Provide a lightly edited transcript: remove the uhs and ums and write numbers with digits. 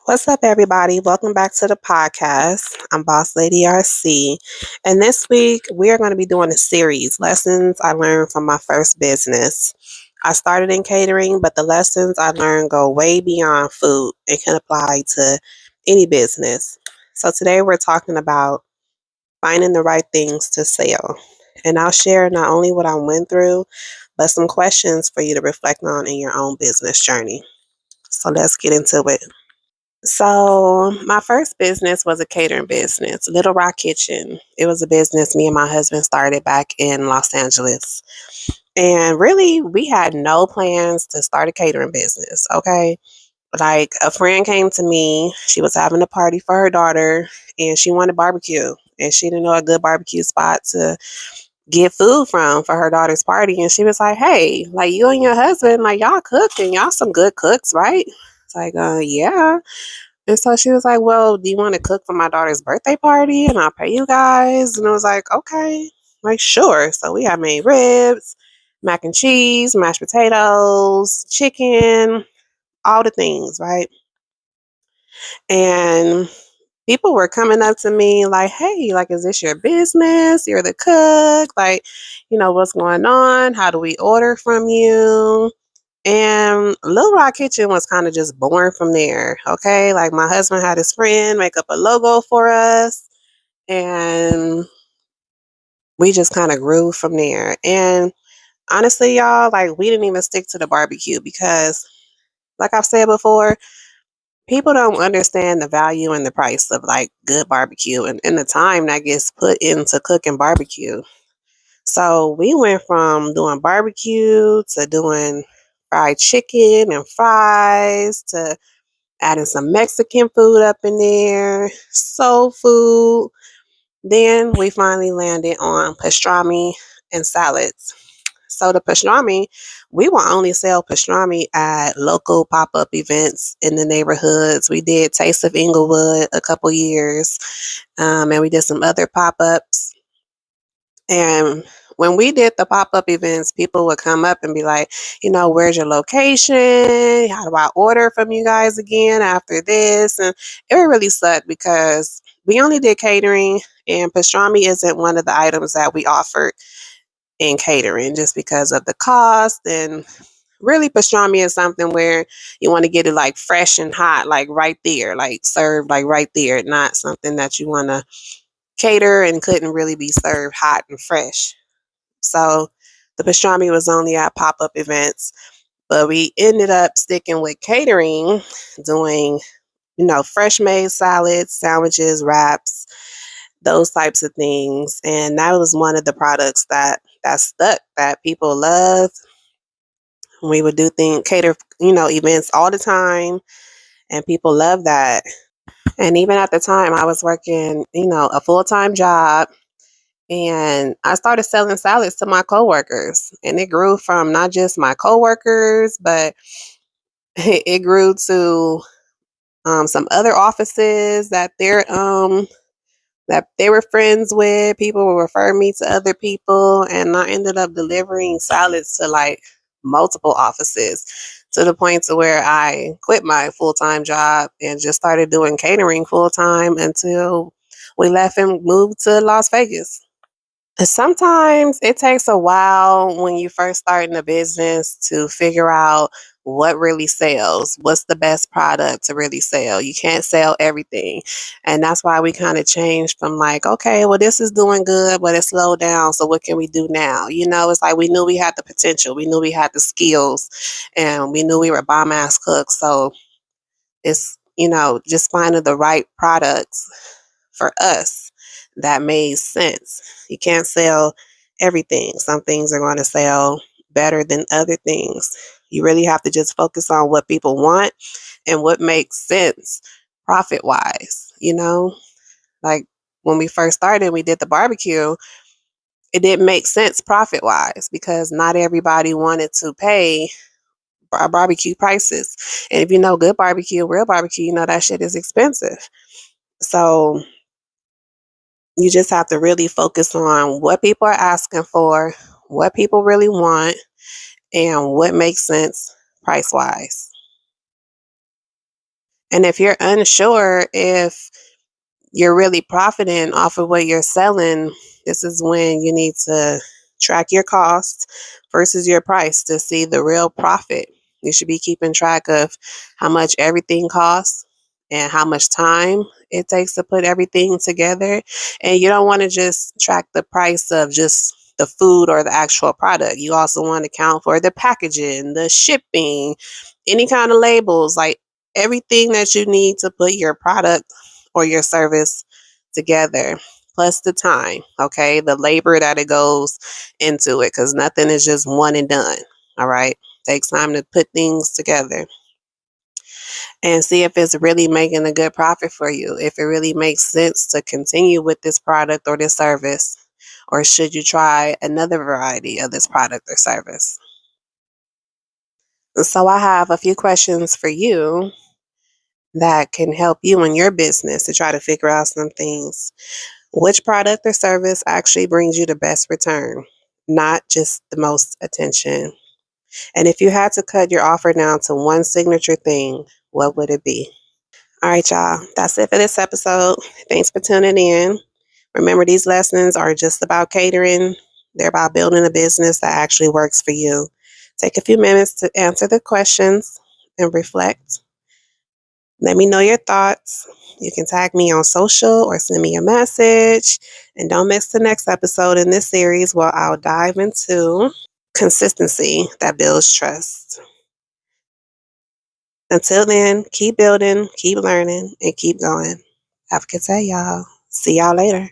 What's up, everybody? Welcome back to the podcast. I'm Boss Lady RC, and this week we are going to be doing a series, Lessons I Learned from My First Business. I started in catering, but the lessons I learned go way beyond food and can apply to any business. So today we're talking about finding the right things to sell, and I'll share not only what I went through, but some questions for you to reflect on in your own business journey. So let's get into it. So, my first business was a catering business, Little Rock Kitchen. It was a business me and my husband started back in Los Angeles. And really, we had no plans to start a catering business, okay? Like, a friend came to me, she was having a party for her daughter, and she wanted barbecue. And she didn't know a good barbecue spot to get food from for her daughter's party. And she was like, hey, like, you and your husband, like, y'all cook and y'all some good cooks, right? It's like, yeah. And so she was like, well, do you want to cook for my daughter's birthday party? And I'll pay you guys. And I was like, okay, like, sure. So we had made ribs, mac and cheese, mashed potatoes, chicken, all the things, right? And people were coming up to me like, hey, like, is this your business? You're the cook. Like, what's going on? How do we order from you? And Little Rock Kitchen was kind of just born from there. Okay. Like, my husband had his friend make up a logo for us, and we just kind of grew from there. And honestly, y'all, like, we didn't even stick to the barbecue because, like I've said before, people don't understand the value and the price of like good barbecue and the time that gets put into cooking barbecue. So we went from doing barbecue to doing fried chicken and fries to adding some Mexican food up in there, soul food. Then we finally landed on pastrami and salads. So the pastrami, we will only sell pastrami at local pop-up events in the neighborhoods. We did Taste of Inglewood a couple years, and we did some other pop-ups. And when we did the pop-up events, people would come up and be like, where's your location? How do I order from you guys again after this? And it would really suck because we only did catering, and pastrami isn't one of the items that we offered in catering just because of the cost. And really, pastrami is something where you want to get it like fresh and hot, like right there, like served like right there, not something that you want to cater and couldn't really be served hot and fresh. So the pastrami was only at pop-up events, but we ended up sticking with catering, doing, fresh made salads, sandwiches, wraps, those types of things. And that was one of the products that stuck, that people loved. We would do cater, events all the time, and people loved that. And even at the time, I was working, a full-time job. And I started selling salads to my coworkers, and it grew from not just my coworkers, but it grew to some other offices that they were friends with. People would refer me to other people, and I ended up delivering salads to like multiple offices to the point to where I quit my full-time job and just started doing catering full-time until we left and moved to Las Vegas. Sometimes it takes a while when you first start in a business to figure out what really sells, what's the best product to really sell. You can't sell everything. And that's why we kind of changed from like, okay, well, this is doing good, but it's slowed down. So what can we do now? It's like we knew we had the potential, we knew we had the skills, and we knew we were bomb ass cooks. So it's, just finding the right products for us that made sense. You can't sell everything. Some things are going to sell better than other things. You really have to just focus on what people want and what makes sense profit wise. Like when we first started, we did the barbecue. It didn't make sense profit wise because not everybody wanted to pay barbecue prices. And if you know good barbecue, real barbecue, that shit is expensive. So you just have to really focus on what people are asking for, what people really want, and what makes sense price wise. And if you're unsure if you're really profiting off of what you're selling, this is when you need to track your costs versus your price to see the real profit. You should be keeping track of how much everything costs and how much time it takes to put everything together. And you don't want to just track the price of just the food or the actual product. You also want to account for the packaging, the shipping, any kind of labels, like everything that you need to put your product or your service together, plus the time, okay, the labor that it goes into it, because nothing is just one and done. All right, takes time to put things together and see if it's really making a good profit for you, if it really makes sense to continue with this product or this service, or should you try another variety of this product or service. So I have a few questions for you that can help you in your business to try to figure out some things. Which product or service actually brings you the best return, not just the most attention? And if you had to cut your offer down to one signature thing, what would it be? All right, y'all. That's it for this episode. Thanks for tuning in. Remember, these lessons are just about catering. They're about building a business that actually works for you. Take a few minutes to answer the questions and reflect. Let me know your thoughts. You can tag me on social or send me a message. And don't miss the next episode in this series where I'll dive into consistency that builds trust. Until then, keep building, keep learning, and keep going. Have a good day, y'all. See y'all later.